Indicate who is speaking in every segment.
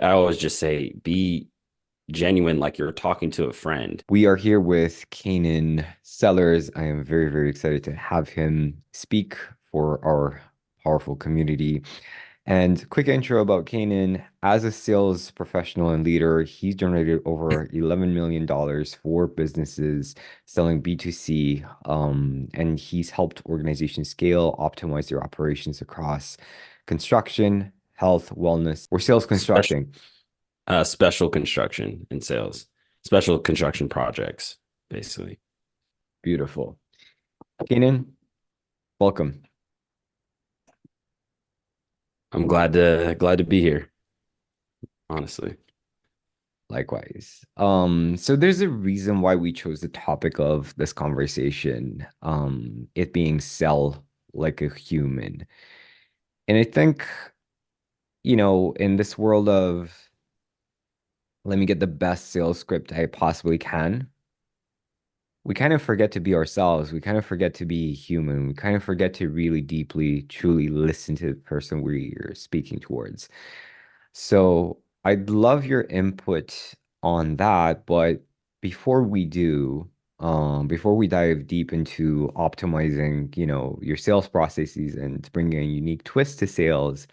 Speaker 1: I always just say be genuine, like you're talking to a friend.
Speaker 2: We are here with Canaan Sellers. I am very, very excited to have him speak for our powerful community. And quick intro about Canaan. As a sales professional and leader, he's generated over $11 million for businesses selling B2C. And he's helped organizations scale, optimize their operations across construction, health, wellness, or sales
Speaker 1: Special
Speaker 2: constructing.
Speaker 1: special construction and sales, special construction projects, basically.
Speaker 2: Beautiful. Canaan, welcome.
Speaker 1: I'm glad to be here, honestly.
Speaker 2: Likewise. So there's a reason why we chose the topic of this conversation, it being sell like a human. And I think, in this world of let me get the best sales script I possibly can, we kind of forget to be ourselves. We kind of forget to be human. We kind of forget to really deeply, truly listen to the person we're speaking towards. So I'd love your input on that, but before we do, before we dive deep into optimizing, your sales processes and bringing a unique twist to sales,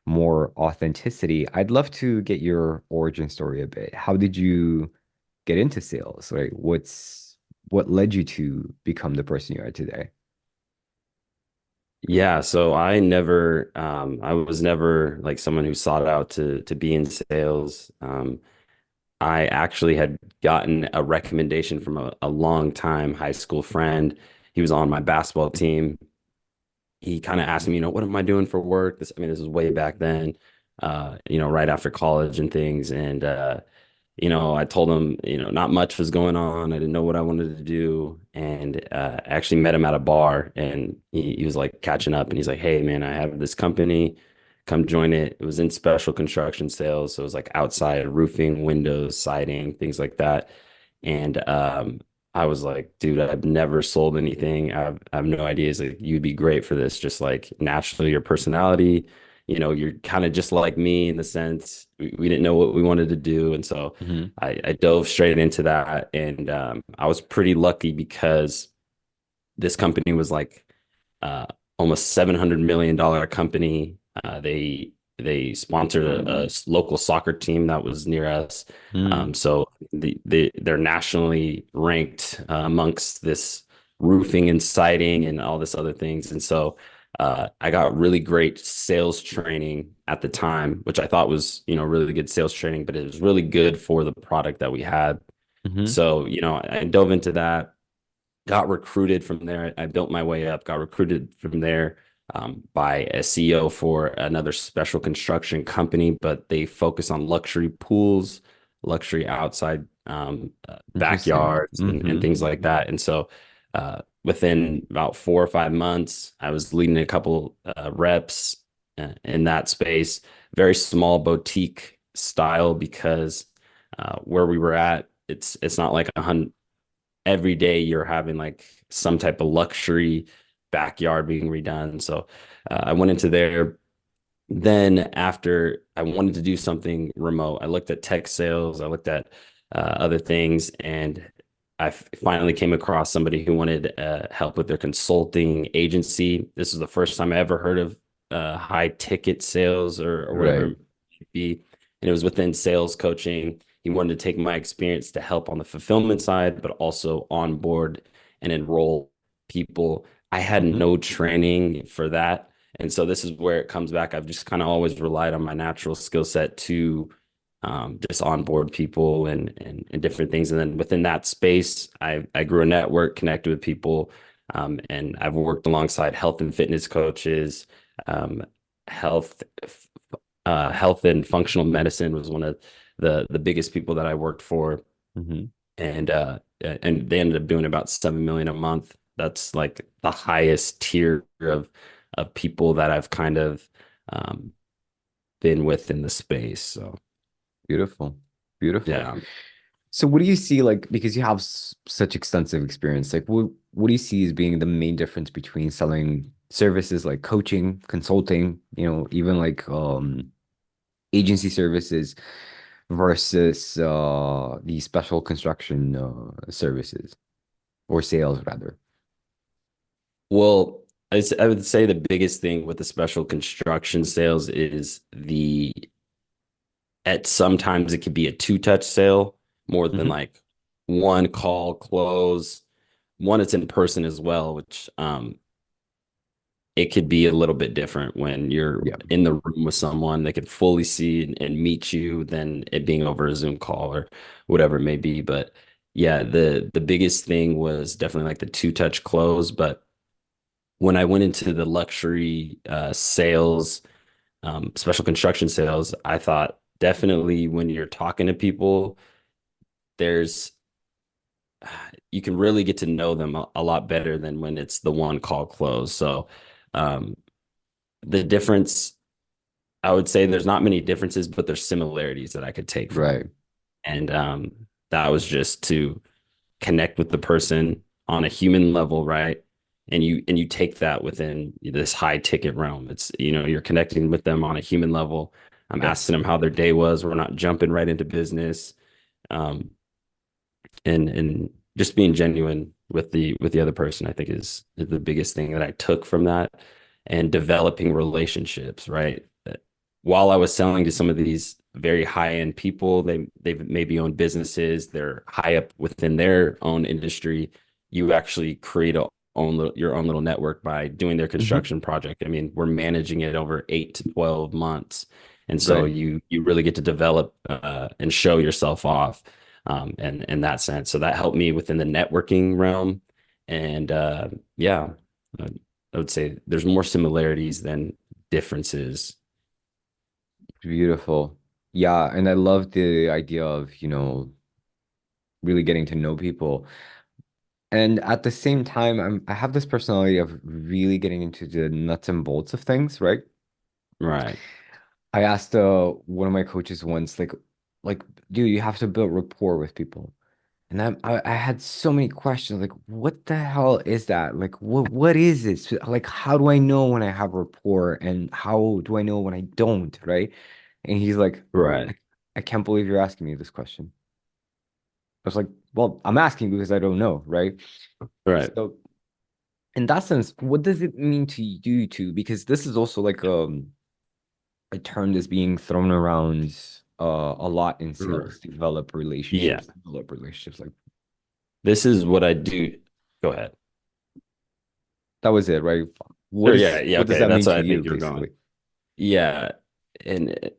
Speaker 2: more authenticity, I'd love to get your origin story a bit. How did you get into sales? Like, what led you to become the person you are today?
Speaker 1: Yeah, so I was never like someone who sought out to be in sales. I actually had gotten a recommendation from a long time high school friend. He was on my basketball team. He kind of asked me, what am I doing for work? This was way back then, right after college and things. And I told him, not much was going on. I didn't know what I wanted to do. And I actually met him at a bar and he was like catching up and he's like, hey, man, I have this company. Come join it. It was in special construction sales. So it was like outside roofing, windows, siding, things like that. And I was like, dude, I've never sold anything. I have no idea. He's like, you'd be great for this. Just like naturally, your personality, you're kind of just like me in the sense we didn't know what we wanted to do. And so
Speaker 2: Hmm.
Speaker 1: I dove straight into that. And I was pretty lucky because this company was like uh, almost $700 million company. They sponsored a local soccer team that was near us.
Speaker 2: Mm.
Speaker 1: So they're nationally ranked amongst this roofing and siding and all this other things. And so I got really great sales training at the time, which I thought was, really good sales training, but it was really good for the product that we had.
Speaker 2: Hmm.
Speaker 1: So, I dove into that, got recruited from there. I built my way up, got recruited from there by a CEO for another special construction company, but they focus on luxury pools, luxury outside
Speaker 2: Interesting.
Speaker 1: backyards, and
Speaker 2: Hmm.
Speaker 1: things like that. And so within about 4 or 5 months, I was leading a couple reps in that space, very small boutique style because where we were at, it's not like 100 every day you're having like some type of luxury backyard being redone. So I went into there. Then after I wanted to do something remote, I looked at tech sales, I looked at other things, and finally came across somebody who wanted help with their consulting agency. This is the first time I ever heard of high ticket sales or whatever
Speaker 2: Right.
Speaker 1: it might be. And it was within sales coaching. He wanted to take my experience to help on the fulfillment side, but also onboard and enroll people. I had
Speaker 2: Hmm.
Speaker 1: no training for that. And so this is where it comes back. I've just kind of always relied on my natural skill set to just onboard people and different things. And then within that space, I grew a network, connected with people, and I've worked alongside health and fitness coaches, um, health health and functional medicine was one of the biggest people that I worked for,
Speaker 2: Hmm.
Speaker 1: and they ended up doing about 7 million a month. That's like the highest tier of people that I've kind of um, been with in the space. So
Speaker 2: Beautiful. Beautiful.
Speaker 1: yeah.
Speaker 2: So what do you see like because you have such extensive experience, like what do you see as being the main difference between selling services like coaching, consulting, even like agency services versus the special construction services or sales rather.
Speaker 1: Well, I would say the biggest thing with the special construction sales is at sometimes it could be a two-touch sale more than
Speaker 2: Hmm.
Speaker 1: like one call close. One, it's in person as well, which it could be a little bit different when you're
Speaker 2: Yeah.
Speaker 1: in the room with someone they could fully see and meet you than it being over a Zoom call or whatever it may be. But yeah, the biggest thing was definitely like the two-touch close. But when I went into the luxury sales, special construction sales, I thought definitely when you're talking to people, there's you can really get to know them a lot better than when it's the one call close. So um, the difference, I would say there's not many differences, but there's similarities that I could take from.
Speaker 2: Right.
Speaker 1: And that was just to connect with the person on a human level, right? And you take that within this high ticket realm. It's, you're connecting with them on a human level. I'm asking
Speaker 2: Yes.
Speaker 1: them how their day was. We're not jumping right into business. Um, and just being genuine with the other person, I think is the biggest thing that I took from that, and developing relationships, right? While I was selling to some of these very high end people, they've maybe owned businesses, they're high up within their own industry. You actually create your own little network by doing their
Speaker 2: Hmm.
Speaker 1: construction project. I mean, we're managing it over 8 to 12 months, and so
Speaker 2: Right.
Speaker 1: you really get to develop and show yourself off, and in that sense. So that helped me within the networking realm. And yeah, I I would say there's more similarities than differences.
Speaker 2: Beautiful. Yeah, and I love the idea of, really getting to know people. And at the same time, I have this personality of really getting into the nuts and bolts of things, right?
Speaker 1: Right.
Speaker 2: I asked one of my coaches once, like, dude, you have to build rapport with people. And I had so many questions, like, what the hell is that? Like, what is this? Like, how do I know when I have rapport and how do I know when I don't, right? And he's like,
Speaker 1: Right.
Speaker 2: I, I can't believe you're asking me this question. I was like, well, I'm asking because I don't know, right?
Speaker 1: Right.
Speaker 2: So in that sense, what does it mean to you too? Because this is also like a term that's being thrown around a lot in
Speaker 1: Right.
Speaker 2: sales,
Speaker 1: Yeah.
Speaker 2: develop relationships. Like
Speaker 1: This is what I do. Go ahead.
Speaker 2: that was it, right?
Speaker 1: Sure. Yeah. Yeah.
Speaker 2: What does
Speaker 1: Okay.
Speaker 2: that
Speaker 1: That's
Speaker 2: mean
Speaker 1: what
Speaker 2: to
Speaker 1: I
Speaker 2: you,
Speaker 1: think you're going.
Speaker 2: basically?
Speaker 1: Yeah. And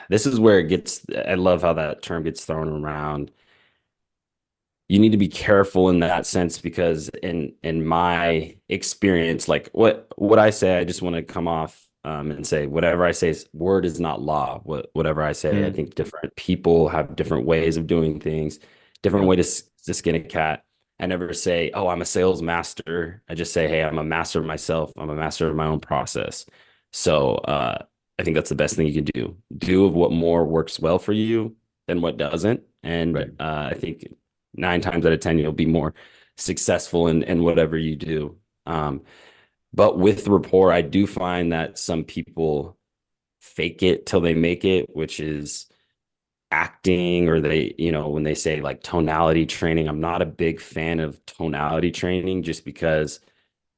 Speaker 1: this is where it gets, I love how that term gets thrown around. You need to be careful in that sense because in my experience, like what I say, I just want to come off and say whatever I say is word is not law. Whatever I say, I
Speaker 2: Mm,
Speaker 1: think different people have different ways of doing things, different
Speaker 2: yeah,
Speaker 1: way to skin a cat. I never say, oh, I'm a sales master. I just say, hey, I'm a master of myself. I'm a master of my own process. So I think that's the best thing you can do. Do of what more works well for you than what doesn't. And
Speaker 2: right.
Speaker 1: I think 9 times out of 10, you'll be more successful in whatever you do. But with rapport, I do find that some people fake it till they make it, which is acting, or when they say like tonality training. I'm not a big fan of tonality training just because,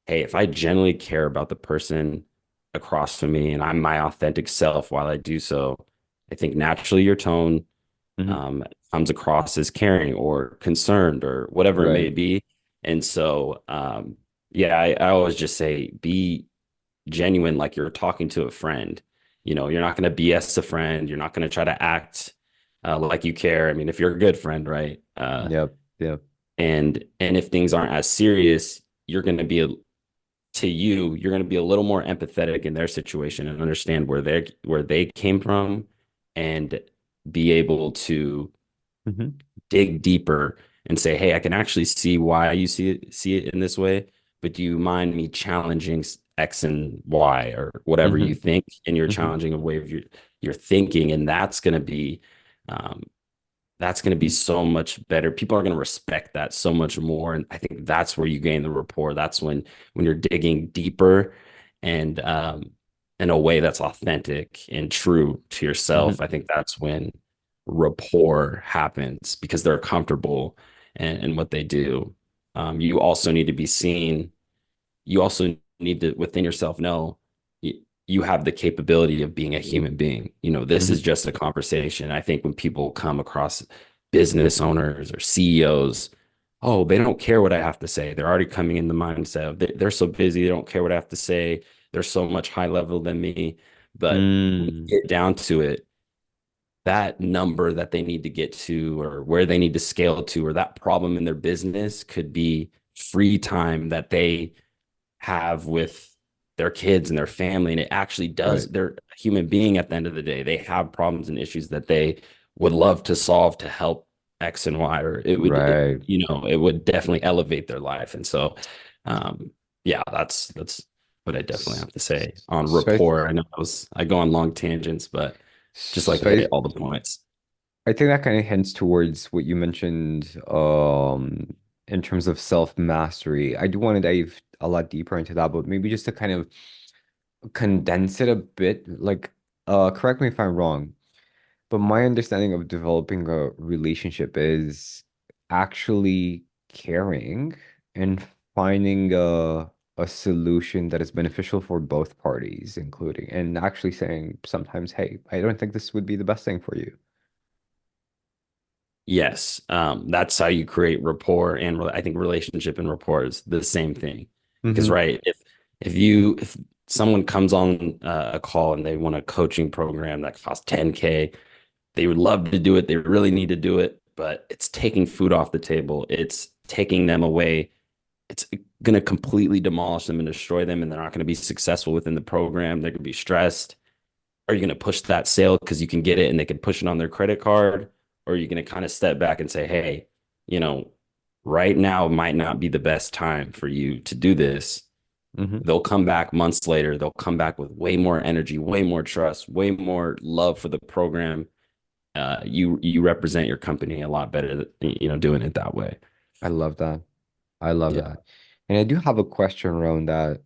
Speaker 1: hey, if I genuinely care about the person across from me and I'm my authentic self while I do so, I think naturally your tone
Speaker 2: Hmm.
Speaker 1: um, comes across as caring or concerned or whatever it may
Speaker 2: Right.
Speaker 1: be. And so, yeah, I always just say be genuine, like you're talking to a friend. You're not going to BS a friend. You're not going to try to act like you care. I mean, if you're a good friend, right?
Speaker 2: Yep. Yep.
Speaker 1: And if things aren't as serious, you're going to be you're going to be a little more empathetic in their situation and understand where they came from, and be able to
Speaker 2: Hmm.
Speaker 1: dig deeper and say, hey, I can actually see why you see it in this way, but do you mind me challenging X and Y or whatever
Speaker 2: Hmm.
Speaker 1: you think, and you're
Speaker 2: Hmm.
Speaker 1: challenging a way of your thinking, and um, that's going to be so much better. People are going to respect that so much more, and I think that's where you gain the rapport. That's when you're digging deeper, and in a way that's authentic and true to yourself,
Speaker 2: Hmm.
Speaker 1: I think that's when rapport happens because they're comfortable in what they do. You also need to be seen. You also need to, within yourself, know you have the capability of being a human being. This is
Speaker 2: Hmm.
Speaker 1: just a conversation. I think when people come across business owners or CEOs, oh, they don't care what I have to say. They're already coming in the mindset of they're so busy, they don't care what I have to say. They're so much high level than me. But when
Speaker 2: Mm.
Speaker 1: you get down to it, that number that they need to get to or where they need to scale to or that problem in their business could be free time that they have with their kids and their family. And it actually does,
Speaker 2: Right.
Speaker 1: they're a human being at the end of the day. They have problems and issues that they would love to solve to help X and Y, or
Speaker 2: Right.
Speaker 1: it would definitely elevate their life. And so, um, yeah, that's what I definitely
Speaker 2: S-
Speaker 1: have to say on
Speaker 2: So
Speaker 1: rapport. I know I go on long tangents, but just like to
Speaker 2: so
Speaker 1: hit all the points.
Speaker 2: I think that kind of hints towards what you mentioned in terms of self-mastery. I do want to dive a lot deeper into that, but maybe just to kind of condense it a bit, like correct me if I'm wrong, but my understanding of developing a relationship is actually caring and finding a solution that is beneficial for both parties, including and actually saying sometimes, hey, I don't think this would be the best thing for you.
Speaker 1: Yes, that's how you create rapport, and I think relationship and rapport is the same thing. Because
Speaker 2: Hmm.
Speaker 1: right, if someone comes on a call and they want a coaching program that costs 10K, they would love to do it. They really need to do it, but it's taking food off the table. It's taking them away. It's going to completely demolish them and destroy them, and they're not going to be successful within the program. They're going to be stressed. Are you going to push that sale because you can get it and they can push it on their credit card? Or are you going to kind of step back and say, hey, you know, right now might not be the best time for you to do this.
Speaker 2: Hmm.
Speaker 1: They'll come back months later. They'll come back with way more energy, way more trust, way more love for the program. You represent your company a lot better, doing it that way.
Speaker 2: I love that. I love
Speaker 1: Yeah.
Speaker 2: that. And I do have a question around that.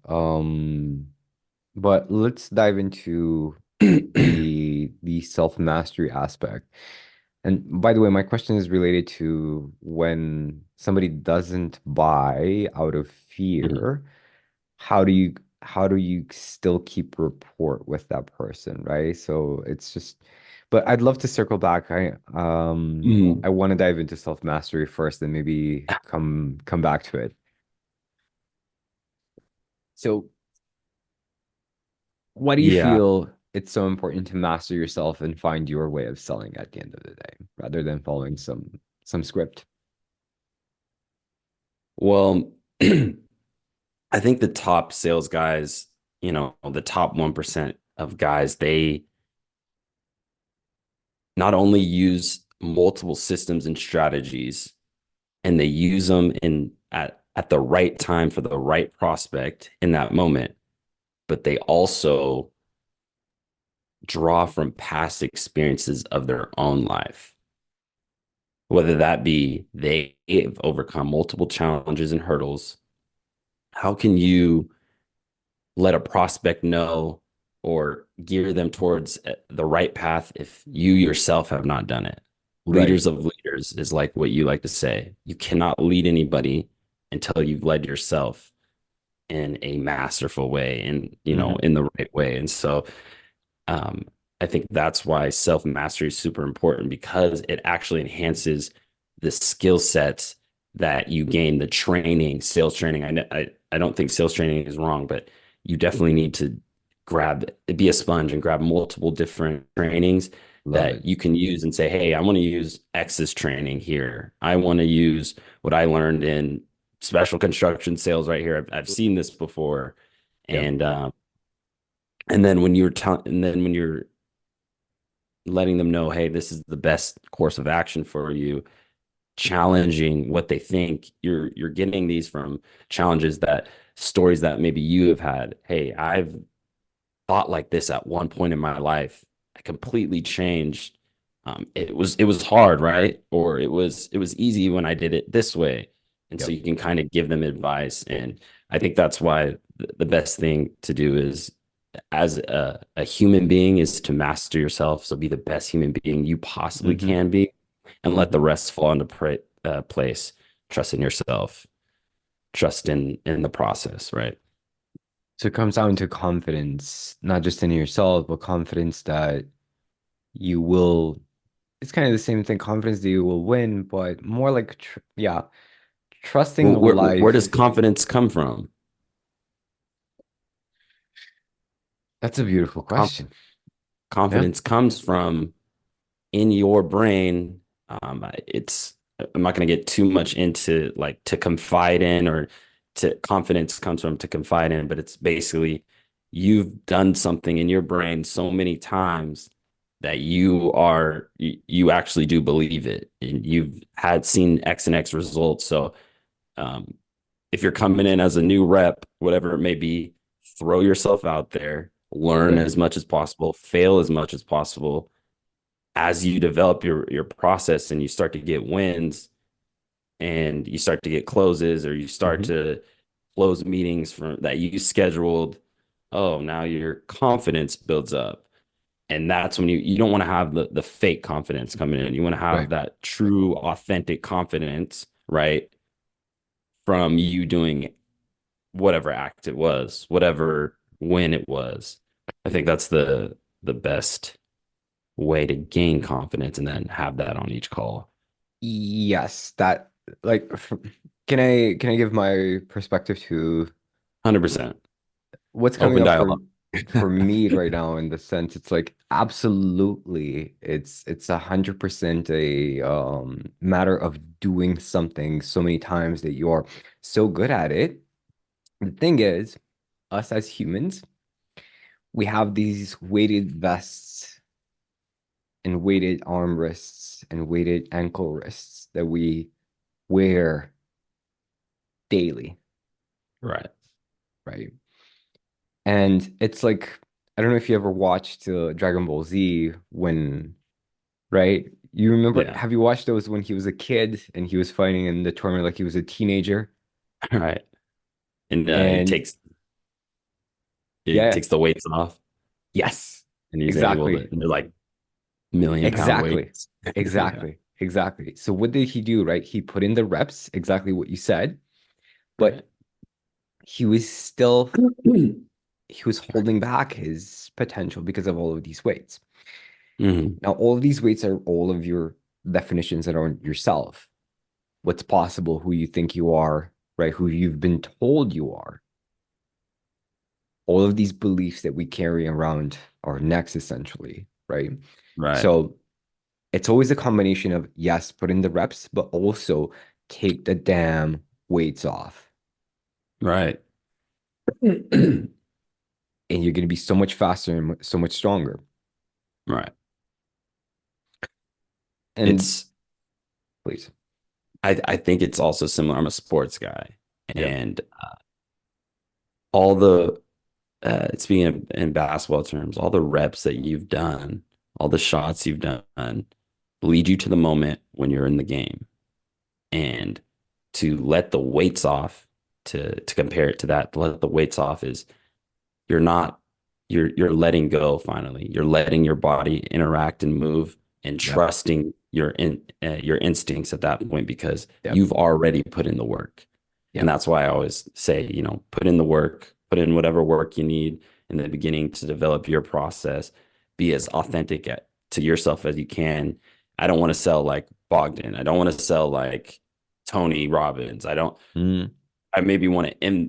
Speaker 2: But let's dive into the self-mastery aspect. And by the way, my question is related to when somebody doesn't buy out of
Speaker 1: Mhm.
Speaker 2: fear, how do you how do you still keep rapport with that person, right? So it's just, but I'd love to circle back. I
Speaker 1: Mhm.
Speaker 2: want to dive into self-mastery first and maybe come back to it. So why do you
Speaker 1: Yeah.
Speaker 2: feel it's so important to master yourself and find your way of selling at the end of the day, rather than following some script?
Speaker 1: Well, I think the top sales guys, the top 1% of guys, they not only use multiple systems and strategies, and they use them at the right time for the right prospect in that moment, but they also draw from past experiences of their own life, whether that be they've overcome multiple challenges and hurdles. How can you let a prospect know or gear them towards the right path if you yourself have not done it?
Speaker 2: Right.
Speaker 1: Leaders of leaders is like what you like to say. You cannot lead anybody until you've led yourself in a masterful way and
Speaker 2: Hmm.
Speaker 1: in the right way. And so um, I think that's why self mastery is super important because it actually enhances the skill sets that you gain, the training, sales training. I don't think sales training is wrong, but you definitely need to be a sponge and grab multiple different trainings
Speaker 2: Love
Speaker 1: that
Speaker 2: it.
Speaker 1: you can use and say, hey, I want to use X's training here. I want to use what I learned in special construction sales right here. I've seen this before.
Speaker 2: Yep.
Speaker 1: And and then when you're letting them know, hey, this is the best course of action for you, challenging what they think. You're getting these from challenges that stories that maybe you have had. Hey, I've thought like this at one point in my life. I completely changed. It was hard, right? Or it was easy when I did it this way. And so
Speaker 2: Yep.
Speaker 1: you can kind of give them advice. And I think that's why the best thing to do is as a human being is to master yourself. So be the best human being you possibly
Speaker 2: Hmm.
Speaker 1: can be, and let the
Speaker 2: Hmm.
Speaker 1: rest fall into place. Trust in yourself, trust in the process, right?
Speaker 2: So it comes down to confidence, not just in yourself, but confidence that you will. It's kind of the same thing, confidence that you will win, but more like, tr yeah, trusting
Speaker 1: Well, where does
Speaker 2: life.
Speaker 1: confidence come from?
Speaker 2: That's a beautiful
Speaker 1: Conf
Speaker 2: question. Yeah.
Speaker 1: Confidence comes from in your brain. It's I'm not going to get too much into like to confide in or to confidence comes from to confide in, but it's basically you've done something in your brain so many times that you actually do believe it, and you've had seen X and X results. So um, if you're coming in as a new rep, whatever it may be, throw yourself out there, learn
Speaker 2: Right.
Speaker 1: as much as possible, fail as much as possible. As you develop your process and you start to get wins and you start to get closes, or you start
Speaker 2: Hmm.
Speaker 1: to close meetings from that you scheduled, oh, now your confidence builds up. And that's when you don't want to have the fake confidence coming in. You want to have
Speaker 2: Right.
Speaker 1: that true, authentic confidence, right? From you doing whatever act it was, whatever win it was. I think that's the best way to gain confidence and then have that on each call.
Speaker 2: Yes, that like can I give my perspective to
Speaker 1: 100%
Speaker 2: what's coming
Speaker 1: open
Speaker 2: up
Speaker 1: dialogue.
Speaker 2: for me right now in the sense it's like absolutely it's 100% a matter of doing something so many times that you're so good at it. The thing is, us as humans, we have these weighted vests and weighted arm wrists and weighted ankle wrists that we wear daily,
Speaker 1: Right.
Speaker 2: right? And it's like, I don't know if you ever watched Dragon Ball Z when, right? You remember,
Speaker 1: Yeah.
Speaker 2: have you watched those when he was a kid and he was fighting in the tournament like he was a teenager?
Speaker 1: Right. And
Speaker 2: And
Speaker 1: it
Speaker 2: yeah,
Speaker 1: takes the weights off,
Speaker 2: yes,
Speaker 1: and he's able to,
Speaker 2: exactly.
Speaker 1: and they're like million-pound
Speaker 2: Exactly.
Speaker 1: weights. Yeah.
Speaker 2: Exactly. Exactly. So what did he do, right? He put in the reps, exactly what you said,
Speaker 1: Right.
Speaker 2: but he was still he was holding back his potential because of all of these weights.
Speaker 1: Hmm.
Speaker 2: Now, all of these weights are all of your definitions that are yourself. What's possible, who you think you are, right? Who you've been told you are. All of these beliefs that we carry around our necks, essentially, right?
Speaker 1: Right.
Speaker 2: So it's always a combination of yes, put in the reps, but also take the damn weights off.
Speaker 1: Right.
Speaker 2: And you're going to be so much faster and so much stronger.
Speaker 1: Right.
Speaker 2: And
Speaker 1: It's
Speaker 2: please,
Speaker 1: I think it's also similar. I'm a sports guy,
Speaker 2: yeah,
Speaker 1: and all the speaking in basketball terms, all the reps that you've done, all the shots you've done, lead you to the moment when you're in the game. And to let the weights off, to compare it to that, to let the weights off is you're not you're letting go finally. You're letting your body interact and move and
Speaker 2: yeah,
Speaker 1: trusting your instincts at that point because
Speaker 2: yeah,
Speaker 1: you've already put in the work.
Speaker 2: yeah,
Speaker 1: And that's why I always say, put in the work, put in whatever work you need in the beginning to develop your process. Be as authentic to yourself as you can. I don't want to sell like Bogdan. I don't want to sell like Tony Robbins.
Speaker 2: mm,
Speaker 1: I maybe want to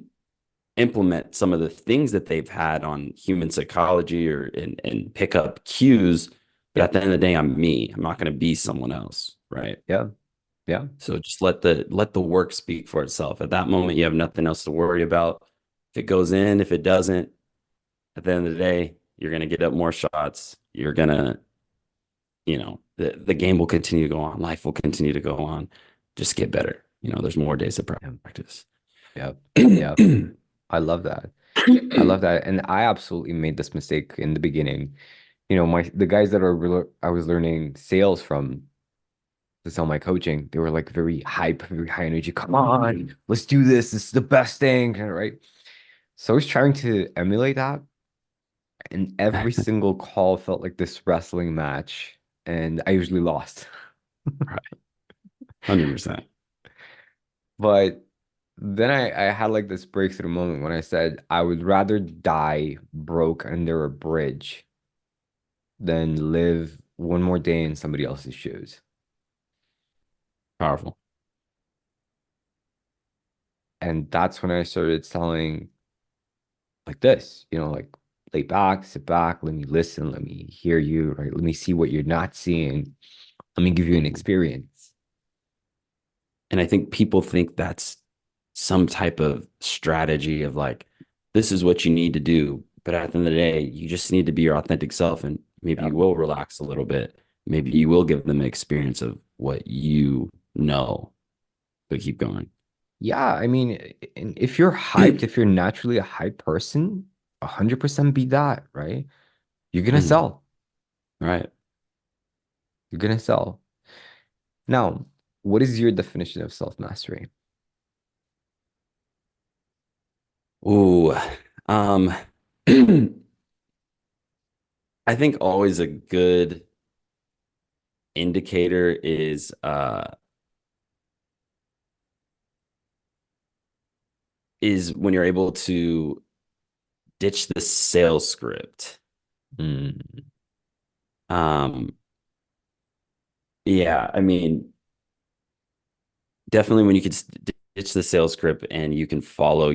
Speaker 1: implement some of the things that they've had on human psychology or and pick up cues. But
Speaker 2: yeah,
Speaker 1: at the end of the day, I'm me. I'm not going to be someone else, right?
Speaker 2: yeah, yeah,
Speaker 1: So just let the work speak for itself. At that moment, you have nothing else to worry about. If it goes in, if it doesn't, at the end of the day, you're going to get up more shots. You're going to, the game will continue to go on. Life will continue to go on. Just get better. There's more days of
Speaker 2: yeah,
Speaker 1: practice.
Speaker 2: yeah, yeah. I love that. I love that. And I absolutely made this mistake in the beginning. The guys that I was learning sales from to sell my coaching, they were like very hype, very high energy. Come on, let's do this. This is the best thing, right? So I was trying to emulate that. And every single call felt like this wrestling match, and I usually lost.
Speaker 1: Right. 100%.
Speaker 2: But then I had like this breakthrough moment when I said I would rather die broke under a bridge than live one more day in somebody else's shoes.
Speaker 1: Powerful.
Speaker 2: And that's when I started selling like this, like lay back, sit back, let me listen, let me hear you, right? Let me see what you're not seeing. Let me give you an
Speaker 1: Mhm.
Speaker 2: experience.
Speaker 1: And I think people think that's some type of strategy of like, this is what you need to do. But at the end of the day, you just need to be your authentic self. And maybe
Speaker 2: Yeah.
Speaker 1: you will relax a little bit. Maybe you will give them an experience of what you know, but keep going.
Speaker 2: Yeah, I mean, if you're hyped, if you're naturally a hype person, 100% be that, right? You're gonna
Speaker 1: Mhm.
Speaker 2: sell.
Speaker 1: Right.
Speaker 2: You're gonna sell. Now, what is your definition of self-mastery?
Speaker 1: Ooh. Um, I think always a good indicator is when you're able to ditch the sales script.
Speaker 2: Mm,
Speaker 1: Um, yeah, I mean, definitely when you could ditch the sales script and you can follow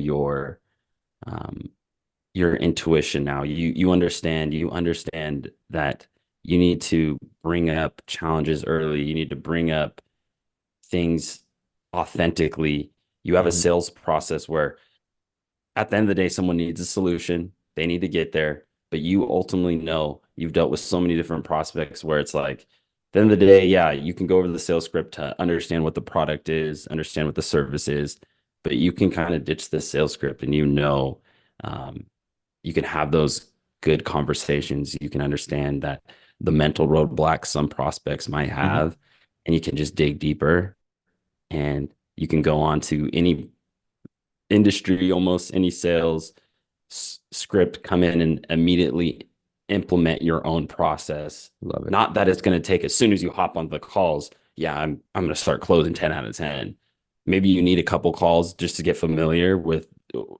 Speaker 1: um, your intuition now. You understand that you need to bring up challenges early. You need to bring up things authentically. You have a
Speaker 2: mhm,
Speaker 1: sales process where at the end of the day, someone needs a solution. They need to get there. But you ultimately know you've dealt with so many different prospects where it's like, at the end of the day, yeah, you can go over the sales script to understand what the product is, understand what the service is, but you can kind of ditch the sales script and um, you can have those good conversations. You can understand that the mental roadblocks some prospects might
Speaker 2: mhm,
Speaker 1: have, and you can just dig deeper and you can go on to any industry, almost any sales script, come in and immediately implement your own process.
Speaker 2: love it.
Speaker 1: Not that it's going to take as soon as you hop on the calls. Yeah, I'm going to start closing 10 out of 10. Maybe you need a couple calls just to get familiar with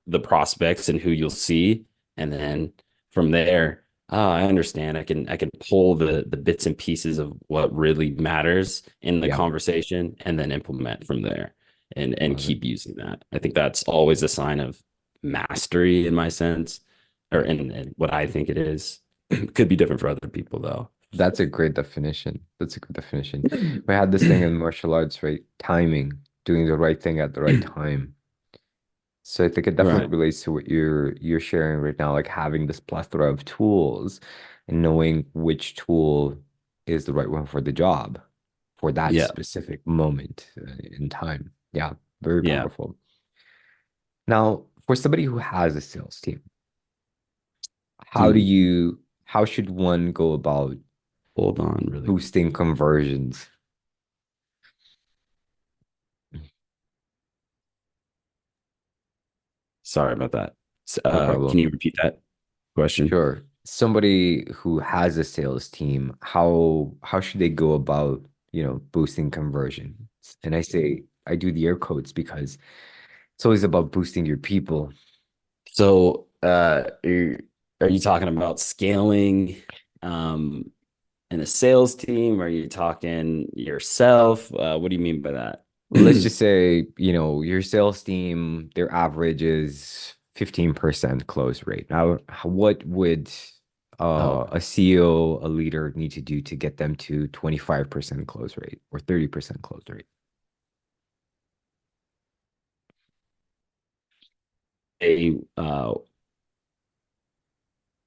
Speaker 1: the prospects and who you'll see, and then from there, I understand. I can pull the bits and pieces of what really matters in the
Speaker 2: Yeah,
Speaker 1: conversation and then implement from there and
Speaker 2: love it.
Speaker 1: keep using that. I think that's always a sign of mastery in my sense, or in what I think it is. Could be different for other people though.
Speaker 2: That's a great definition. That's a good definition. We had this thing in martial arts, right? Timing, doing the right thing at the right time. So I think it definitely
Speaker 1: Right.
Speaker 2: relates to what you're sharing right now, like having this plethora of tools and knowing which tool is the right one for the job for that
Speaker 1: Yeah.
Speaker 2: specific moment in time. Yeah, very
Speaker 1: Yeah.
Speaker 2: powerful. Now, for somebody who has a sales team,
Speaker 1: Hmm.
Speaker 2: how should one go about
Speaker 1: Hold on really
Speaker 2: boosting
Speaker 1: quickly.
Speaker 2: conversions?
Speaker 1: Sorry about that.
Speaker 2: No
Speaker 1: Can
Speaker 2: problem.
Speaker 1: you repeat that question?
Speaker 2: Sure. Somebody who has a sales team, how should they go about, boosting conversions? And I say I do the air quotes because it's always about boosting your people.
Speaker 1: So, are you talking about scaling um, in a sales team? Are you talking yourself? What do you mean by that?
Speaker 2: Let's just say, your sales team, their average is 15% close rate. Now, what would
Speaker 1: Oh,
Speaker 2: a CEO, a leader need to do to get them to 25% close rate or 30% close rate?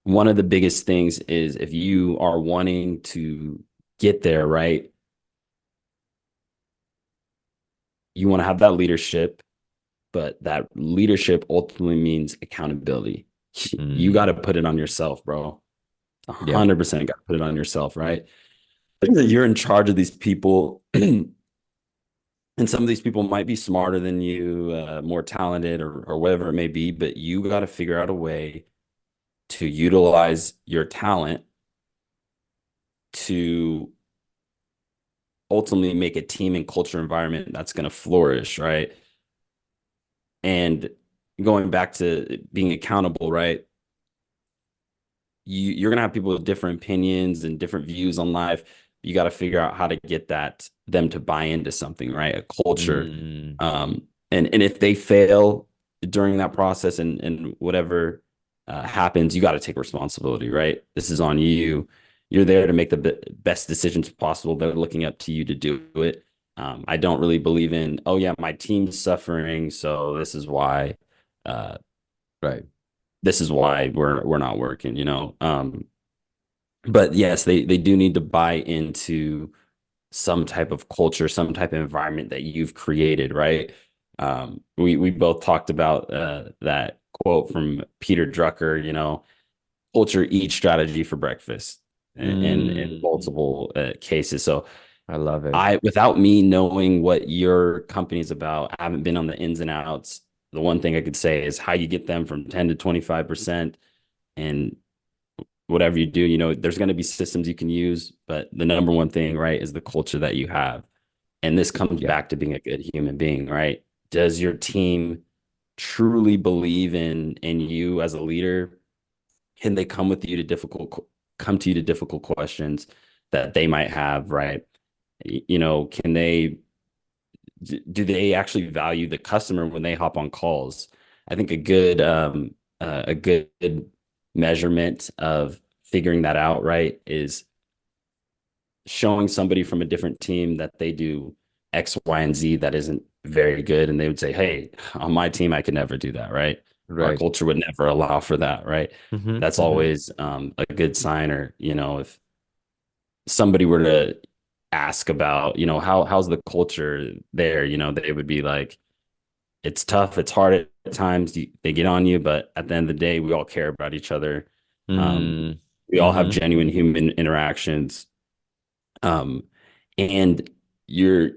Speaker 1: one of the biggest things is if you are wanting to get there, right? You want to have that leadership, but that leadership ultimately means accountability. You got to
Speaker 2: Mm,
Speaker 1: put it on yourself, bro.
Speaker 2: yeah.
Speaker 1: 100% got to put it on yourself, right? You're in charge of these people, and some of these people might be smarter than you, more talented, or whatever it may be, but you got to figure out a way to utilize your talent to ultimately make a team and culture environment that's going to flourish, right? And going back to being accountable, right? You're gonna have people with different opinions and different views on life. You got to figure out how to get them to buy into something, right? A culture.
Speaker 2: Mm,
Speaker 1: And if they fail during that process and whatever happens, you got to take responsibility, right? This is on you. You're there to make the best decisions possible. They're looking up to you to do it. I don't really believe in, oh yeah, my team's suffering, so uh,
Speaker 2: right.
Speaker 1: this is why we're not working, you know. But yes, they do need to buy into some type of culture, some type of environment that you've created, right? We both talked about that quote from Peter Drucker, you know, culture eats strategy for breakfast in
Speaker 2: Mm,
Speaker 1: multiple cases. So
Speaker 2: I love it.
Speaker 1: I, without me knowing what your company's about, I haven't been on the ins and outs. The one thing I could say is how you get them from 10 to 25%, and whatever you do, you know, there's going to be systems you can use, but the number one thing, right, is the culture that you have. And this comes
Speaker 2: Yep.
Speaker 1: back to being a good human being, right? Does your team truly believe in you as a leader? Can they come to you to difficult questions that they might have, right? You know, can they do they actually value the customer when they hop on calls? I think a good measurement of figuring that out, right, is showing somebody from a different team that they do X, Y, and Z that isn't very good. And they would say, hey, on my team, I could never do that, right? Our
Speaker 2: Right.
Speaker 1: culture would never allow for that, right?
Speaker 2: Hmm.
Speaker 1: That's
Speaker 2: Hmm.
Speaker 1: always a good sign. Or, you know, if somebody were to ask about, you know, how's the culture there, you know, they would be like, it's tough, it's hard at times. They get on you, but at the end of the day, we all care about each other. Um,
Speaker 2: Mm,
Speaker 1: we all have
Speaker 2: hmm.
Speaker 1: genuine human interactions. Um, and your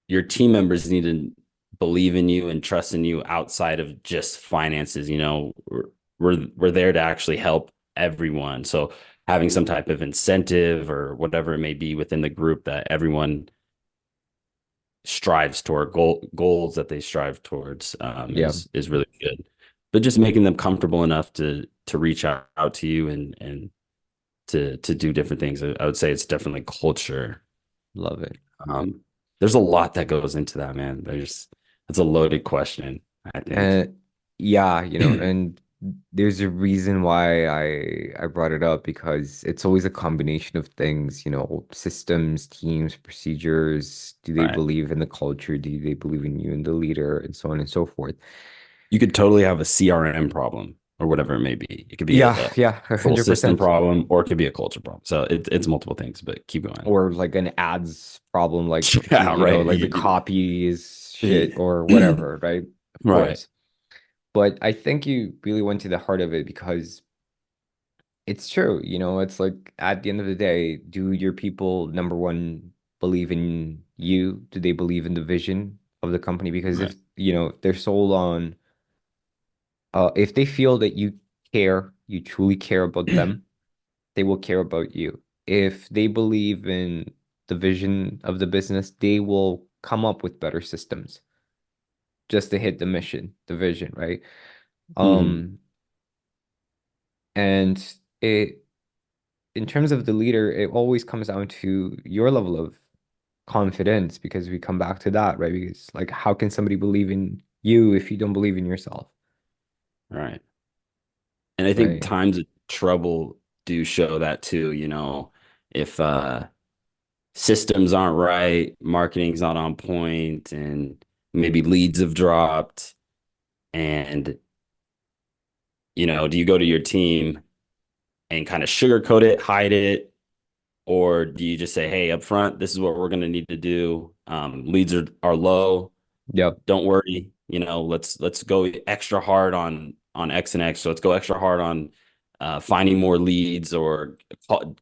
Speaker 1: your team members need to believe in you and trust in you outside of just finances. You know, we're there to actually help everyone. So having some type of incentive or whatever it may be within the group that everyone strives toward, goals that they strive towards,
Speaker 2: Yeah.
Speaker 1: is really good. But just making them comfortable enough to reach out to you and to do different things. I would say it's definitely culture.
Speaker 2: Love it.
Speaker 1: Um, there's a lot that goes into that, man. It's a loaded question, I think.
Speaker 2: And yeah, and there's a reason why I brought it up because it's always a combination of things, systems, teams, procedures. Do they
Speaker 1: Right.
Speaker 2: believe in the culture? Do they believe in you and the leader, and so on and so forth?
Speaker 1: You could totally have a CRM problem or whatever it may be. It could be
Speaker 2: Yeah,
Speaker 1: a
Speaker 2: yeah,
Speaker 1: full system
Speaker 2: 100%.
Speaker 1: problem or it could be a culture problem. So it's multiple things, but keep going.
Speaker 2: Or like an ads problem, like
Speaker 1: Yeah, right.
Speaker 2: like the copy is shit or whatever, right? Of
Speaker 1: Right.
Speaker 2: course. But I think you really went to the heart of it because it's true, it's like at the end of the day, do your people, number one, believe in you? Do they believe in the vision of the company? Because
Speaker 1: Right.
Speaker 2: if they're sold on, if they feel that you care, you truly care about them, they will care about you. If they believe in the vision of the business, they will come up with better systems just to hit the mission, the vision, right?
Speaker 1: Hmm.
Speaker 2: Um, and it in terms of the leader, it always comes down to your level of confidence because we come back to that, right? Because like how can somebody believe in you if you don't believe in yourself,
Speaker 1: Right. And I think
Speaker 2: right?
Speaker 1: times of trouble do show that too, you know, if systems aren't right, marketing's not on point, and maybe leads have dropped. And, you know, do you go to your team and kind of sugarcoat it, hide it, or do you just say, hey, up front, this is what we're going to need to do? Leads are low.
Speaker 2: Yep.
Speaker 1: Don't worry. You know, let's go extra hard on X and X. So let's go extra hard on finding more leads or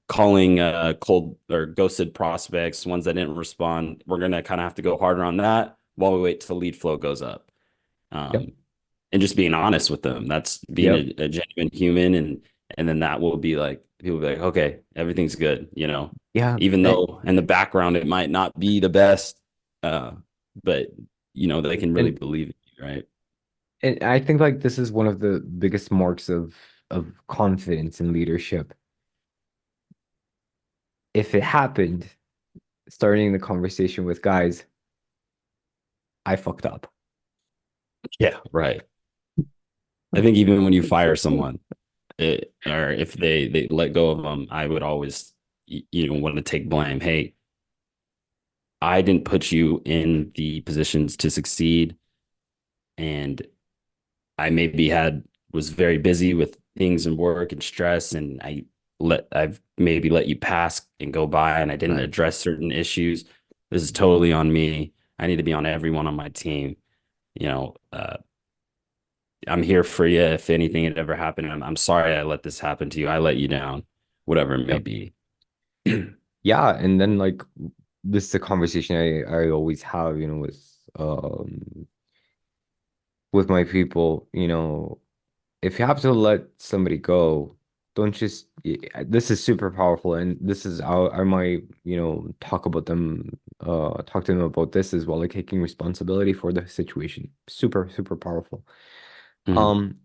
Speaker 1: calling cold or ghosted prospects, ones that didn't respond. We're gonna kind of have to go harder on that while we wait till lead flow goes up.
Speaker 2: Yep.
Speaker 1: Um, and just being honest with them. That's being
Speaker 2: Yep.
Speaker 1: a genuine human, And then that will be like, people will be like, okay, everything's good,
Speaker 2: Yeah.
Speaker 1: even though in the background it might not be the best, uh, but they can really
Speaker 2: And
Speaker 1: believe in you, right?
Speaker 2: and I think like this is one of the biggest marks of confidence in leadership. If it happened, starting the conversation with guys, I fucked up.
Speaker 1: Yeah, right. I think even when you fire someone, or if they let go of them, I would always want to take blame. Hey, I didn't put you in the positions to succeed, and I maybe had was very busy with things and work and stress, and I've maybe let you pass and go by, and I didn't
Speaker 2: Right.
Speaker 1: address certain issues. This is totally on me. I need to be on everyone on my team. You know, uh, I'm here for you if anything had ever happened. I'm sorry I let this happen to you. I let you down, whatever it may
Speaker 2: Yep.
Speaker 1: be.
Speaker 2: Yeah, and then like this is a conversation I always have, with my people, if you have to let somebody go, don't just this is super powerful and this is I might, talk to them about this as well, like taking responsibility for the situation. Super, super powerful.
Speaker 1: Mhm.
Speaker 2: Um,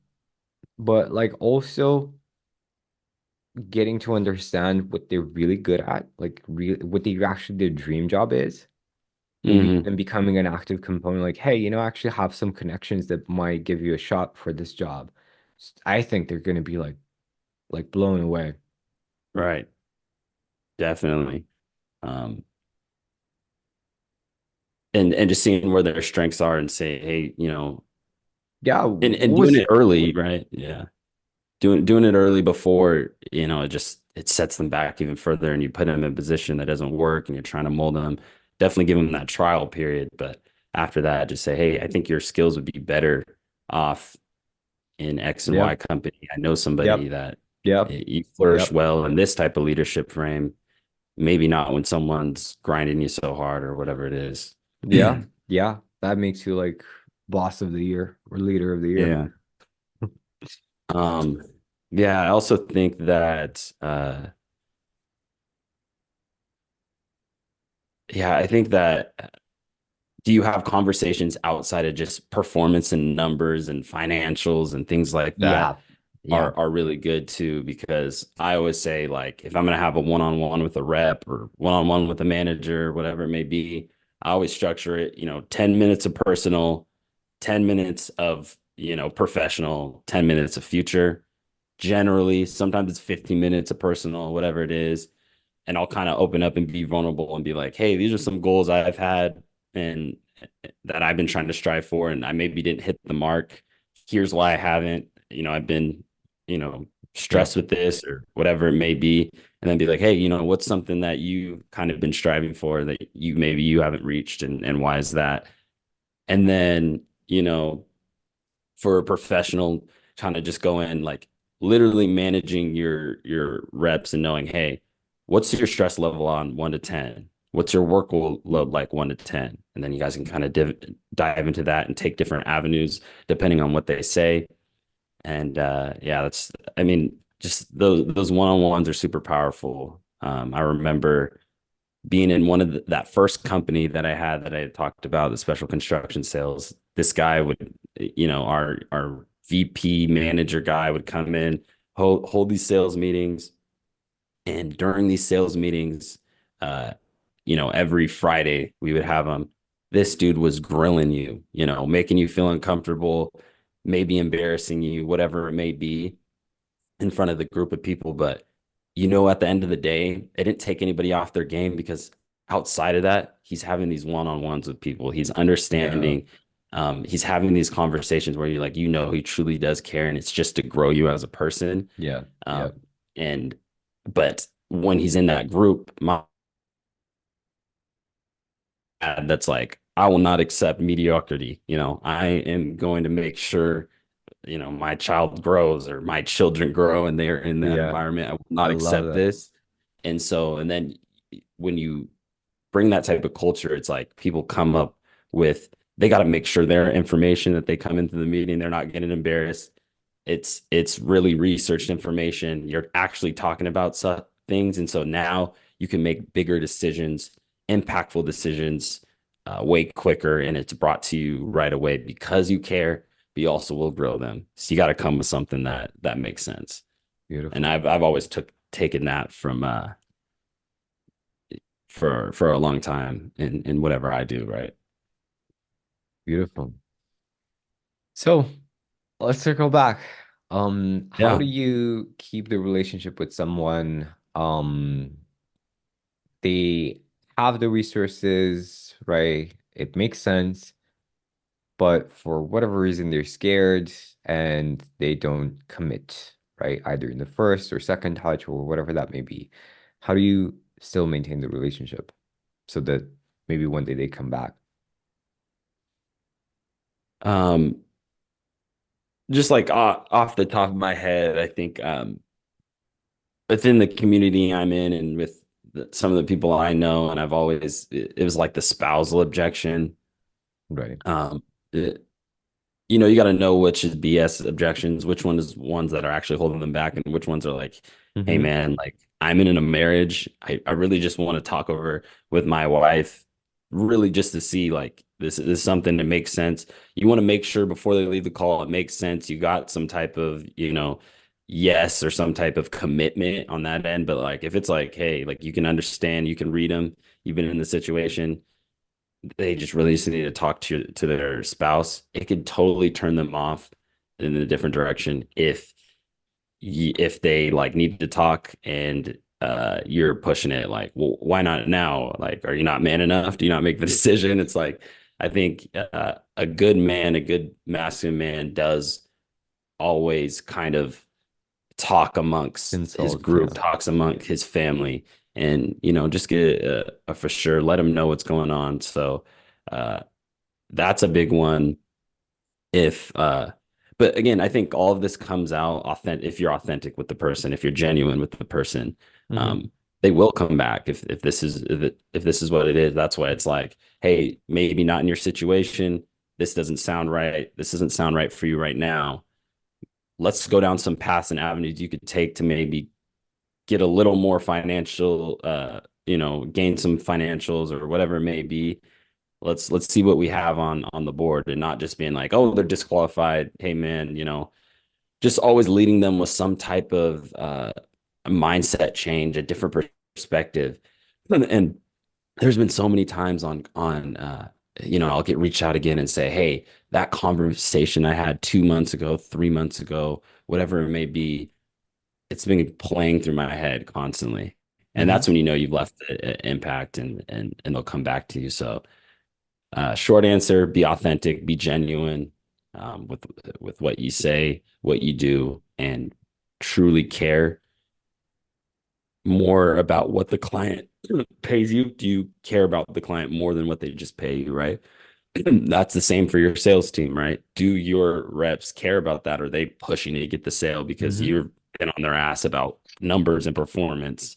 Speaker 2: but like also getting to understand what they're really good at, like really what they actually their dream job is. Maybe
Speaker 1: Mhm.
Speaker 2: even becoming an active component, like, hey, actually have some connections that might give you a shot for this job. I think they're going to be like blown away.
Speaker 1: Right. Definitely. Um, and just seeing where their strengths are and say, hey,
Speaker 2: Yeah,
Speaker 1: and
Speaker 2: what
Speaker 1: doing
Speaker 2: was
Speaker 1: it early, right? Yeah. Doing it early before, it sets them back even further, and you put them in a position that doesn't work and you're trying to mold them. Definitely give them that trial period, but after that, just say, hey, I think your skills would be better off in X and Y
Speaker 2: Yep,
Speaker 1: company. I know somebody
Speaker 2: yep,
Speaker 1: that
Speaker 2: yep,
Speaker 1: you flourish
Speaker 2: yep,
Speaker 1: well in this type of leadership frame. Maybe not when someone's grinding you so hard or whatever it is.
Speaker 2: yeah, yeah. That makes you like boss of the year or leader of the year.
Speaker 1: Yeah. Um, yeah, I also think that yeah, I think that do you have conversations outside of just performance and numbers and financials and things like that
Speaker 2: Yeah, yeah,
Speaker 1: are really good too? Because I always say, like, if I'm gonna have a one-on-one with a rep or one-on-one with a manager, whatever it may be, I always structure it, 10 minutes of personal, 10 minutes of, professional, 10 minutes of future. Generally, sometimes it's 15 minutes of personal, whatever it is, and I'll kind of open up and be vulnerable and be like, hey, these are some goals I've had and that I've been trying to strive for, and I maybe didn't hit the mark. Here's why I haven't. I've been,
Speaker 2: yep,
Speaker 1: stressed with this or whatever it may be, and then be like, hey, what's something that you kind of been striving for that you haven't reached, and why is that? And then, for a professional, kind of just go in like literally managing your reps and knowing, hey, what's your stress level on 1 to 10? What's your workload like 1 to 10? And then you guys can kind of dive into that and take different avenues depending on what they say. And yeah, I mean, just those one-on-ones are super powerful. I remember being in one of that first company that I had that I had talked about, the special construction sales. This guy would, our VP manager guy would come in, hold these sales meetings, and during these sales meetings, uh, every Friday we would have them. This dude was grilling you, making you feel uncomfortable, maybe embarrassing you, whatever it may be in front of the group of people. But at the end of the day, it didn't take anybody off their game because outside of that, he's having these one-on-ones with people. He's
Speaker 2: yeah,
Speaker 1: understanding. He's having these conversations where you're like, he truly does care, and it's just to grow you as a person.
Speaker 2: yeah,
Speaker 1: Um,
Speaker 2: yeah,
Speaker 1: and but when he's in that group, my dad, that's like, I will not accept mediocrity. I am going to make sure my child grows or my children grow and they're in that
Speaker 2: yeah.
Speaker 1: environment. I will
Speaker 2: I
Speaker 1: not
Speaker 2: love
Speaker 1: accept
Speaker 2: that.
Speaker 1: this. And then when you bring that type of culture, it's like people come up with, they got to make sure their information that they come into the meeting, they're not getting embarrassed. it's really researched information. You're actually talking about things, and so now you can make bigger decisions, impactful decisions, way quicker, and it's brought to you right away because you care. But you also will grow them. So you got to come with something that makes sense. And
Speaker 2: Beautiful.
Speaker 1: I've always taken that from for a long time in whatever I do, right?
Speaker 2: Beautiful. So let's circle back. How
Speaker 1: Yeah.
Speaker 2: do you keep the relationship with someone? They have the resources, right? It makes sense, but for whatever reason, they're scared and they don't commit, right? Either in the first or second touch or whatever that may be. How do you still maintain the relationship so that maybe one day they come back?
Speaker 1: Um, just like off the top of my head, I think within the community I'm in and with some of the people I know, and I've always it was like the spousal objection.
Speaker 2: Right.
Speaker 1: Um, it, you know, you got to know which is BS objections, which one is ones that are actually holding them back, and which ones are like, hey
Speaker 2: Mm-hmm.
Speaker 1: man, like I'm in a marriage. I really just want to talk over with my wife, really just to see like this is something that makes sense. You want to make sure before they leave the call, it makes sense. You got some type of, yes or some type of commitment on that end. But like if it's like, hey, like you can understand, you can read them, you've been in the situation, they just really just need to talk to their spouse. It could totally turn them off in a different direction if they like need to talk and you're pushing it like, well, why not now? Like, are you not man enough? Do you not make the decision? It's like I think a good man, a good masculine man does always kind of talk amongst his
Speaker 2: Insult,
Speaker 1: group,
Speaker 2: yeah.
Speaker 1: talks among his family, and just get a for sure, let him know what's going on. So uh, that's a big one. If But again, I think all of this comes out authentic if you're authentic with the person, if you're genuine with the person.
Speaker 2: Mm-hmm.
Speaker 1: um they will come back if this is what it is. That's why it's like, hey, maybe not in your situation, this doesn't sound right, this doesn't sound right for you right now. Let's go down some paths and avenues you could take to maybe get a little more financial, gain some financials or whatever it may be. Let's see what we have on the board, and not just being like, oh, they're disqualified. Hey man, just always leading them with some type of mindset change, a different perspective. And there's been so many times I'll get reached out again and say, hey, that conversation I had 2 months ago, 3 months ago, whatever it may be, it's been playing through my head constantly. And
Speaker 2: Mm-hmm.
Speaker 1: that's when you know you've left an impact, and they'll come back to you. So short answer: be authentic, be genuine with what you say, what you do, and truly care more about what the client pays you. Do you care about the client more than what they just pay you, right? That's the same for your sales team, right? Do your reps care about that? Are they pushing to get the sale because
Speaker 2: Mm-hmm.
Speaker 1: you've been on their ass about numbers and performance?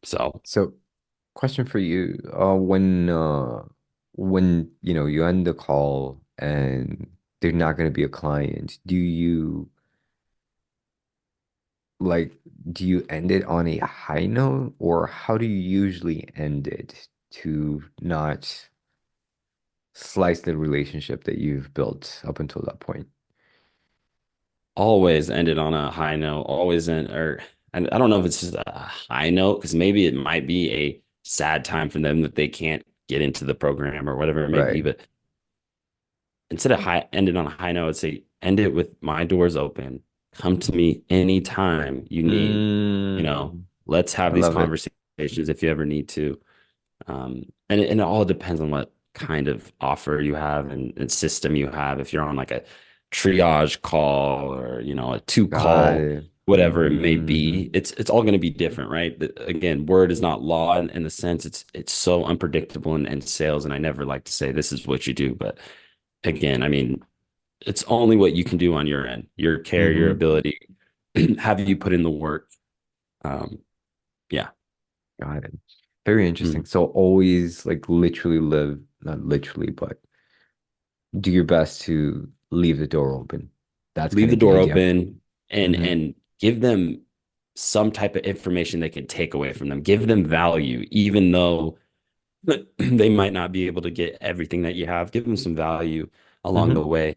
Speaker 1: So
Speaker 2: So, question for you. When you end the call and they're not going to be a client, like do you end it on a high note, or how do you usually end it to not slice the relationship that you've built up until that point?
Speaker 1: always ended on a high note, always in, or and I don't know if it's just a high note because maybe it might be a sad time for them that they can't get into the program or whatever it may be.
Speaker 2: Right.
Speaker 1: But instead of ended on a high note, I'd say end it with my doors open. Come to me anytime you need, you know,
Speaker 2: Mm,
Speaker 1: let's have
Speaker 2: I
Speaker 1: these
Speaker 2: love it.
Speaker 1: conversations if you ever need to. And it all depends on what kind of offer you have and system you have. If you're on like a triage call or a two
Speaker 2: Got
Speaker 1: call,
Speaker 2: it.
Speaker 1: whatever it may
Speaker 2: Mm-hmm.
Speaker 1: be, it's all going to be different, right? Again, word is not law in the sense it's so unpredictable in sales, and I never like to say this is what you do, but again, I mean, it's only what you can do on your end, your care, your
Speaker 2: Mm-hmm.
Speaker 1: ability. Have you put in the work? Um, yeah.
Speaker 2: Got it. Very interesting.
Speaker 1: Mm.
Speaker 2: So always like literally not literally, but do your best to leave the door open. That's
Speaker 1: leave
Speaker 2: kind
Speaker 1: the
Speaker 2: of the
Speaker 1: door
Speaker 2: idea.
Speaker 1: open
Speaker 2: Hmm.
Speaker 1: and give them some type of information they can take away from them. Give them value, even though they might not be able to get everything that you have. Give them some value along the
Speaker 2: Hmm.
Speaker 1: way.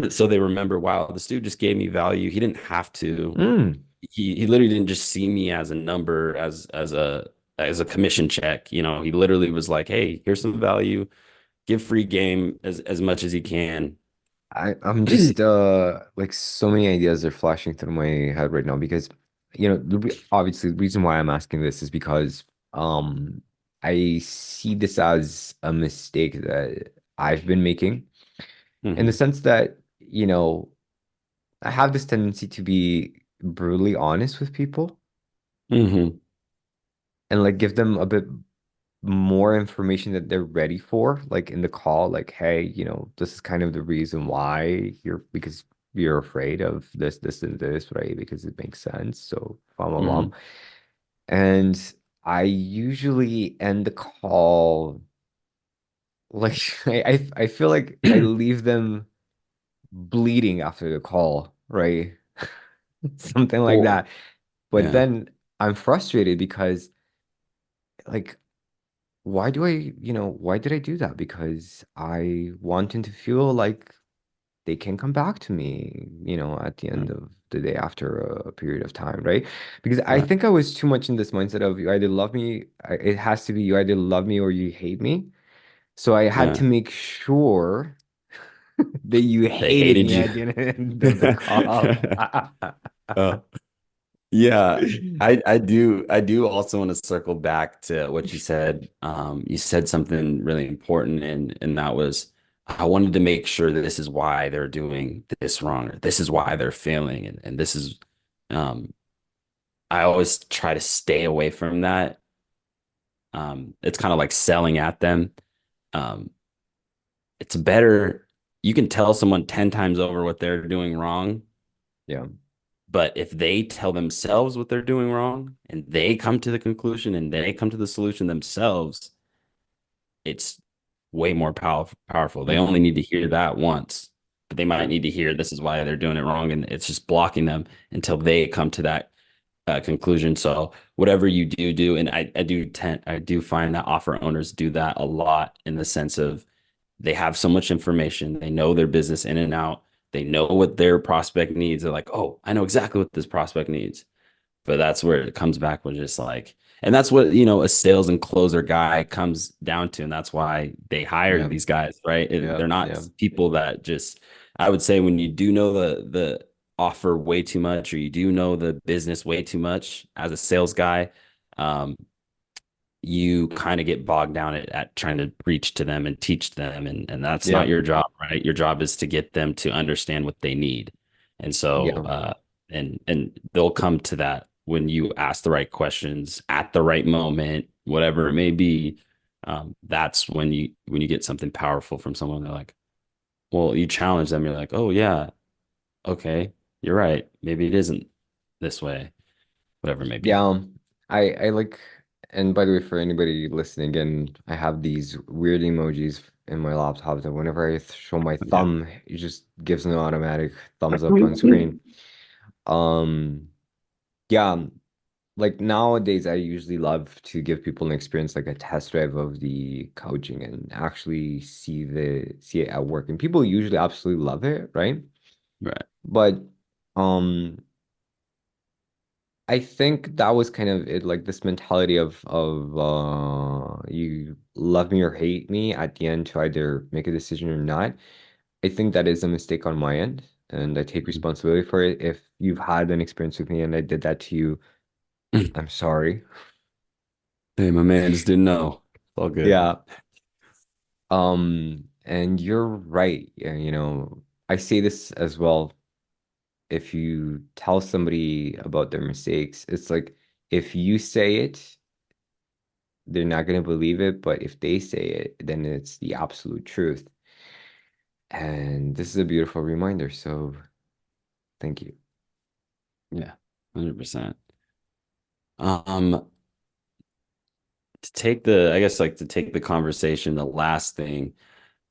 Speaker 1: So they remember, wow, this dude just gave me value. He didn't have to.
Speaker 2: Mm.
Speaker 1: He literally didn't just see me as a number, as a commission check. You know, he literally was like, hey, here's some value. Give free game as much as he can.
Speaker 2: I'm just like so many ideas are flashing through my head right now because obviously the reason why I'm asking this is because um I see this as a mistake that I've been making in the
Speaker 1: Hmm.
Speaker 2: sense that I have this tendency to be brutally honest with people
Speaker 1: Hmm.
Speaker 2: and like give them a bit more information that they're ready for, like in the call, like, hey, this is kind of the reason why because you're afraid of this, and this, right? Because it makes sense. So, blah, blah, blah.
Speaker 1: Hmm.
Speaker 2: And I usually end the call like I feel like I leave them bleeding after the call, right? Something like
Speaker 1: Well,
Speaker 2: that. But
Speaker 1: yeah.
Speaker 2: then I'm frustrated because like why did I do that? Because I want them to feel like they can come back to me, at the end
Speaker 1: Right.
Speaker 2: of the day after a period of time, right? Because I
Speaker 1: Right.
Speaker 2: think I was too much in this mindset of you either love me, it has to be you either love me or you hate me. So I had
Speaker 1: Yeah.
Speaker 2: to make sure that you
Speaker 1: They
Speaker 2: hated
Speaker 1: hated
Speaker 2: me
Speaker 1: you.
Speaker 2: at the end of the call.
Speaker 1: Uh, yeah. I do also want to circle back to what you said. You said something really important, and that was I wanted to make sure that this is why they're doing this wrong, or this is why they're failing, and this is um I always try to stay away from that. It's kind of like selling at them. Um, it's better you can tell someone 10 times over what they're doing wrong.
Speaker 2: Yeah.
Speaker 1: But if they tell themselves what they're doing wrong and they come to the conclusion and they come to the solution themselves, it's way more powerful. They only
Speaker 2: Hmm.
Speaker 1: need to hear that once, but they might need to hear this is why they're doing it wrong. And it's just blocking them until they come to that conclusion. So whatever you do, and I do find that offer owners do that a lot in the sense of they have so much information. They know their business in and out. They know what their prospect needs. They're like, oh, I know exactly what this prospect needs. But that's where it comes back with just like, and that's what, a sales and closer guy comes down to. And that's why they hire
Speaker 2: Yeah.
Speaker 1: these guys, right?
Speaker 2: Yeah.
Speaker 1: They're not
Speaker 2: Yeah.
Speaker 1: people that just, I would say when you do know the offer way too much, or you do know the business way too much as a sales guy, um, you kind of get bogged down at trying to preach to them and teach them, and that's not
Speaker 2: Yeah.
Speaker 1: your job, right? Your job is to get them to understand what they need. And so
Speaker 2: Yeah.
Speaker 1: and they'll come to that when you ask the right questions at the right moment, whatever it may be. That's when you get something powerful from someone. They're like, well, you challenge them, you're like, oh yeah, okay, you're right, maybe it isn't this way, whatever it may
Speaker 2: Yeah,
Speaker 1: be.
Speaker 2: I like, and by the way, for anybody listening again, I have these weird emojis in my laptop that whenever I show my
Speaker 1: Yeah.
Speaker 2: thumb, it just gives an automatic thumbs up on screen. Um, yeah, like nowadays, I usually love to give people an experience like a test drive of the coaching and actually see it at work. And people usually absolutely love it, right?
Speaker 1: Right.
Speaker 2: But um I think that was kind of it, like this mentality of you love me or hate me at the end to either make a decision or not. I think that is a mistake on my end, and I take responsibility for it. If you've had an experience with me and I did that to you, I'm sorry.
Speaker 1: Hey, my man just didn't know. It's all good.
Speaker 2: Yeah. And you're right. Yeah, I say this as well. If you tell somebody about their mistakes, it's like if you say it, they're not going to believe it, but if they say it, then it's the absolute truth. And this is a beautiful reminder. So thank you.
Speaker 1: Yeah, 100%. Um, I guess like to take the conversation, the last thing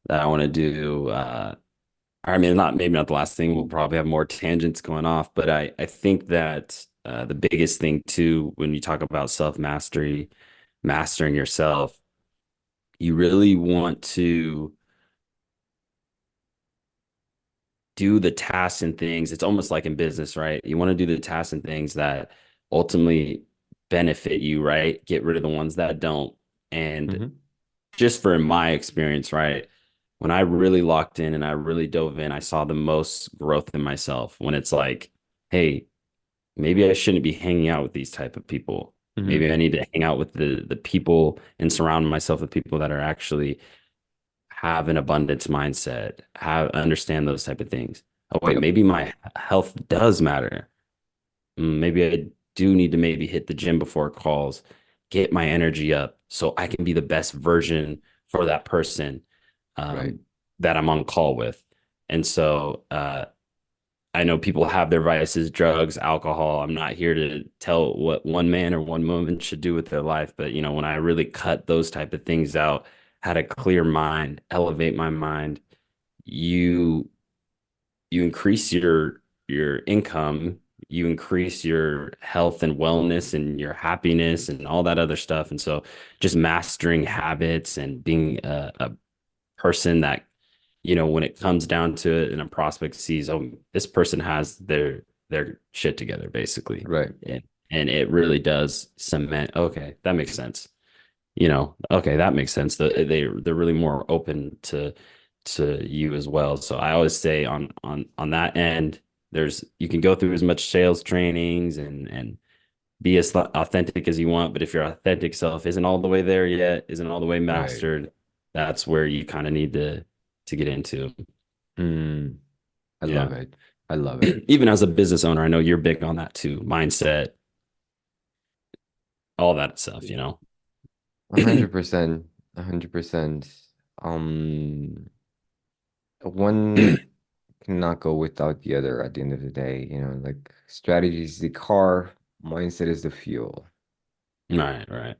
Speaker 1: that I want to do, I mean, not maybe not the last thing. We'll probably have more tangents going off, but I think that the biggest thing too, when you talk about self mastery, mastering yourself, you really want to do the tasks and things. It's almost like in business, right? You want to do the tasks and things that ultimately benefit you, right? Get rid of the ones that don't. And
Speaker 2: Hmm.
Speaker 1: just for my experience, right? When I really locked in and I really dove in, I saw the most growth in myself when it's like, hey, maybe I shouldn't be hanging out with these type of people.
Speaker 2: Hmm.
Speaker 1: Maybe I need to hang out with the people and surround myself with people that are actually have an abundance mindset, have understand those type of things. Oh wait,
Speaker 2: Yep.
Speaker 1: maybe my health does matter. Maybe I do need to maybe hit the gym before it calls, get my energy up so I can be the best version for that person
Speaker 2: Right.
Speaker 1: um, that I'm on call with. And so I know people have their vices, drugs, alcohol. I'm not here to tell what one man or one woman should do with their life, but when I really cut those type of things out, had a clear mind, elevate my mind, you you increase your income, you increase your health and wellness and your happiness and all that other stuff. And so just mastering habits and being a person that when it comes down to it and a prospect sees, oh, this person has their shit together, basically.
Speaker 2: Right.
Speaker 1: And it really does cement, okay, that makes sense. Okay, that makes sense. They're really more open to you as well. So I always say on that end, you can go through as much sales trainings and be as authentic as you want, but if your authentic self isn't all the way there yet, isn't all the way
Speaker 2: Right.
Speaker 1: mastered, that's where you kind of need to get into.
Speaker 2: Mm, I love
Speaker 1: Yeah.
Speaker 2: it. I love it.
Speaker 1: Even as a business owner, I know you're big on that too. Mindset, all that stuff.
Speaker 2: 100%. 100%. Um, one cannot go without the other at the end of the day. Like strategy is the car, mindset is the fuel.
Speaker 1: Right, right,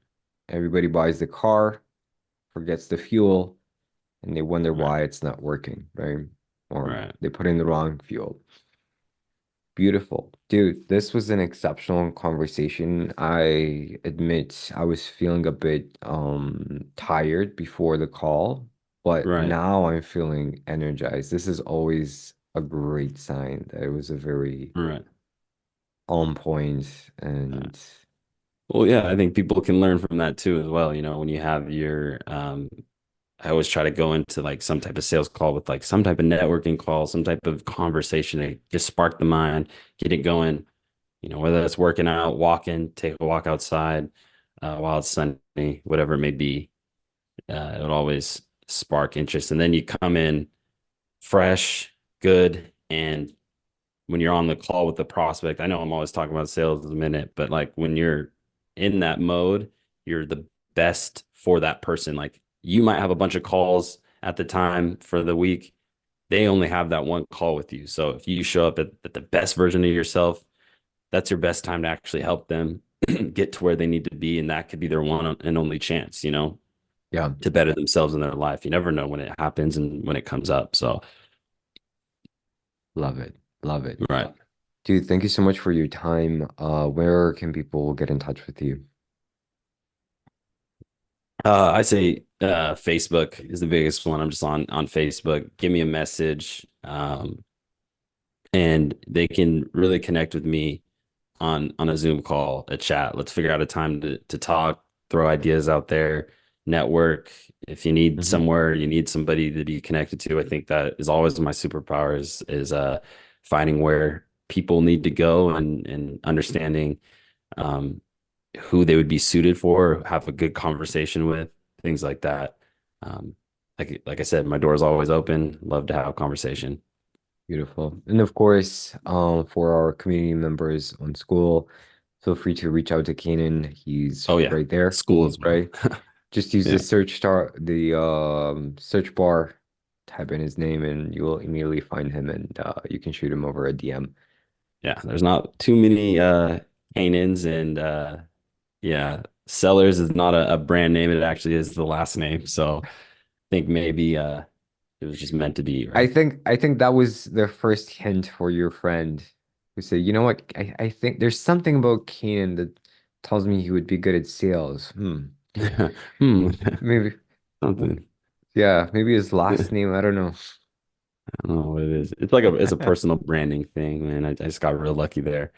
Speaker 2: Everybody buys the car, forgets the fuel, and they wonder
Speaker 1: right,
Speaker 2: why it's not working, right? Or
Speaker 1: right.
Speaker 2: they put in the wrong fuel. Beautiful. Dude, this was an exceptional conversation. I admit I was feeling a bit tired before the call, but
Speaker 1: Right.
Speaker 2: now I'm feeling energized. This is always a great sign that it was a very
Speaker 1: Right.
Speaker 2: on point
Speaker 1: Right.
Speaker 2: and
Speaker 1: Well, yeah, I think people can learn from that too as well. When you have I always try to go into like some type of sales call with like some type of networking call, some type of conversation to just spark the mind, get it going. Whether that's working out, walking, take a walk outside, while it's sunny, whatever it may be, it'll always spark interest. And then you come in fresh, good, and when you're on the call with the prospect, I know I'm always talking about sales in a minute, but like when you're in that mode, you're the best for that person. Like you might have a bunch of calls at the time for the week. They only have that one call with you. So if you show up at the best version of yourself, that's your best time to actually help them get to where they need to be. And that could be their one and only chance,
Speaker 2: yeah,
Speaker 1: to better themselves in their life. You never know when it happens and when it comes up. So,
Speaker 2: love it. Love it.
Speaker 1: right.
Speaker 2: Dude, thank you so much for your time. Where can people get in touch with you?
Speaker 1: I say Facebook is the biggest one. I'm just on Facebook. Give me a message, and they can really connect with me on a Zoom call, a chat. Let's figure out a time to talk, throw ideas out there, network. If you need
Speaker 2: Hmm.
Speaker 1: somewhere, you need somebody to be connected to. I think that is always my superpower is finding where people need to go and understanding um, who they would be suited for, have a good conversation with, things like that. Um, like I said, my door is always open. Love to have a conversation.
Speaker 2: Beautiful. And of course, for our community members on school, feel free to reach out to Kanan. He's
Speaker 1: Oh yeah,
Speaker 2: right there,
Speaker 1: school as well.
Speaker 2: right? Just use the
Speaker 1: Yeah,
Speaker 2: search bar, type in his name, and you will immediately find him, and you can shoot him over a DM.
Speaker 1: yeah. There's not too many Canaans and yeah, Sellers is not a brand name. It actually is the last name. So I think maybe It was just meant to be,
Speaker 2: I
Speaker 1: right?
Speaker 2: think I think that was the first hint for your friend who said, you know what, I think there's something about Canaan that tells me he would be good at sales.
Speaker 1: Hmm.
Speaker 2: Maybe
Speaker 1: Something.
Speaker 2: yeah, maybe his
Speaker 1: I
Speaker 2: last name, I don't know.
Speaker 1: don't know what it is. It's a personal branding thing, man. I just got real lucky there.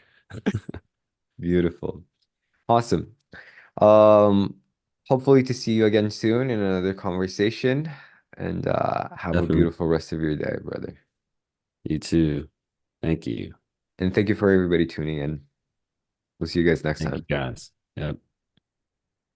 Speaker 2: Beautiful. Awesome. Um, hopefully to see you again soon in another conversation and have a
Speaker 1: Definitely.
Speaker 2: beautiful rest of your day, brother.
Speaker 1: You too. Thank you.
Speaker 2: And thank you for everybody tuning in. We'll see you guys next
Speaker 1: Thank you
Speaker 2: time.
Speaker 1: guys. Yep.